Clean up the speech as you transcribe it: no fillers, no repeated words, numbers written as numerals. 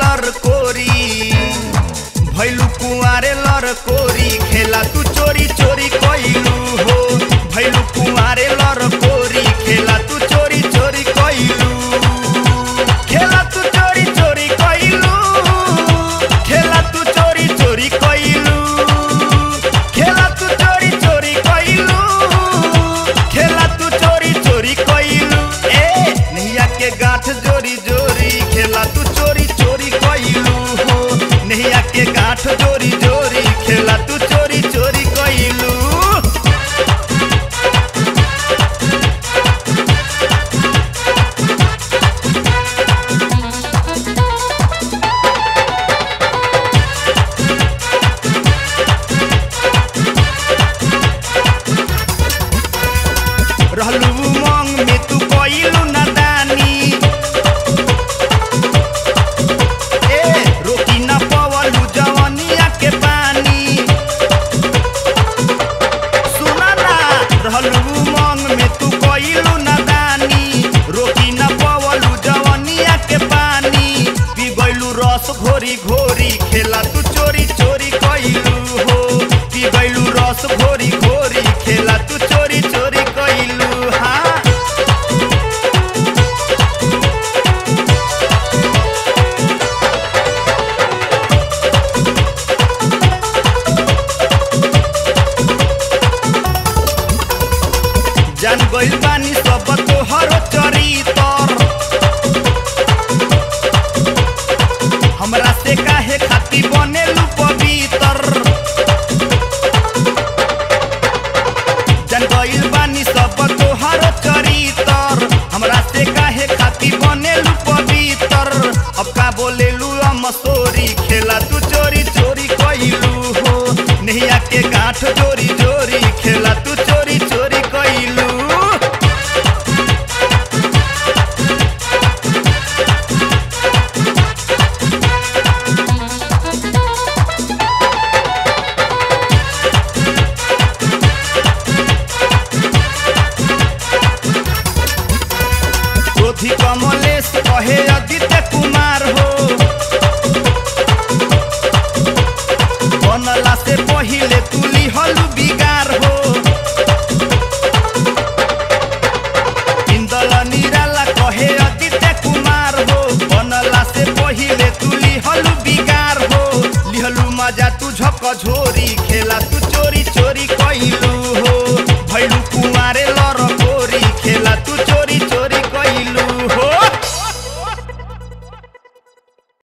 लड़कोरी भैलू कुआरे लड़कोरी खेला तू चोरी चोरी कइलू हो भैलू कुआरे लड़कोरी खेला तू चोरी चोरी कइलू खेला तू चोरी चोरी कइलू खेला तू चोरी चोरी कइलू खेला तू चोरी चोरी कइलू खेला तू चोरी चोरी कइलू ए नैया के गांठ जोरी जोरी खेला तू चोरी चोरी कइलू हो नैया के गांठ जोरी जोरी खेला तू चोरी चोरी कइलू रहलू उमंग में तू कइलू नादानी ए रोकी ना पवलू जवनिया के पानी सुना ना रहलू उमंग में तू कइलू नादानी रोकी ना पवलू जवनिया के पानी पी गइलू रस घोरी घोरी खेला तू चोरी चोरी कइलू हो पी गइलू रस घोरी घोरी खेला तू चोरी चोरी कइलू हाँ जान गइल बानी सब तोहर चरितर हमरा से काहे खाती बनेलू पवित्र जान गइल बानी सब तोहर चरितर हमरा से काहे खाती बनेलू पवित्र अब का बोलेलू मसोरी खेला तू चोरी चोरी कइलू हो नैया के गांठ जोरी जोरी खेला तू चोरी चोरी कइलू क्रोधी कमलेश कहे आदित्य कुमार हो बनला से पहिले तू लिहलू बिगार हो इंदल निराला कहे आदित्य कुमार हो बनला से पहिले तू लिहलू बिगार हो लिहलू मजा तू झक झोरी खेला तू चोरी चोरी कइलू